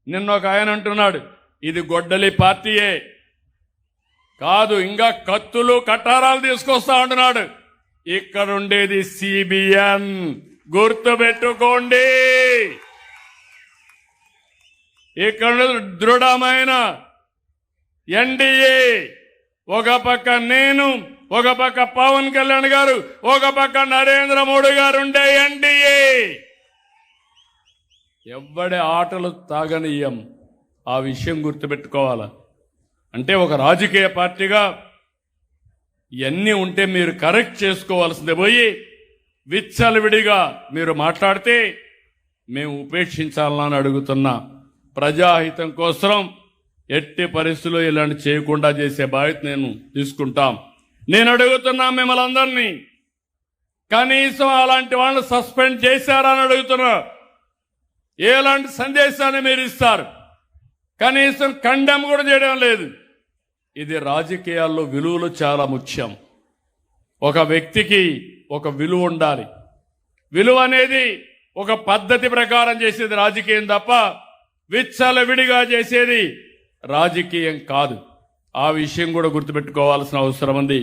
నిన్న ఒక ఆయన అంటున్నాడు, ఇది గొడ్డలి పార్టీయే కాదు, ఇంకా కత్తులు కటారాలు తీసుకొస్తా అంటున్నాడు. ఇక్కడ ఉండేది సిబిఎన్, గుర్తుపెట్టుకోండి. ఇక్కడ దృఢమైన ఎన్డీఏ, ఒక పక్క నేను, ఒక పక్క పవన్ కళ్యాణ్ గారు, ఒక పక్క నరేంద్ర మోడీ గారు ఉండే ఎన్డీఏ. ఎవ్వడి ఆటలు తాగనీయం, ఆ విషయం గుర్తుపెట్టుకోవాలా. అంటే ఒక రాజకీయ పార్టీగా ఇవన్నీ ఉంటే మీరు కరెక్ట్ చేసుకోవాల్సిందే పోయి విచ్చలవిడిగా మీరు మాట్లాడితే మేము ఉపేక్షించాలని అడుగుతున్నా. ప్రజాహితం కోసం ఎట్టి పరిస్థితుల్లో ఇలాంటి చేయకుండా చేసే బాధ్యత నేను తీసుకుంటాం. నేను అడుగుతున్నా మిమ్మల్ని అందరినీ, కనీసం అలాంటి వాళ్ళని సస్పెండ్ చేశారని అడుగుతున్నా. ఎలాంటి సందేశాన్ని మీరు ఇస్తారు? కనీసం కండెమ్ కూడా చేయడం లేదు. ఇది రాజకీయాల్లో విలువలు చాలా ముఖ్యం. ఒక వ్యక్తికి ఒక విలువ ఉండాలి. విలువ అనేది ఒక పద్ధతి ప్రకారం చేసేది రాజకీయం తప్ప విచ్చలవిడిగా చేసేది రాజకీయం కాదు. ఆ విషయం కూడా గుర్తుపెట్టుకోవాల్సిన అవసరం ఉంది.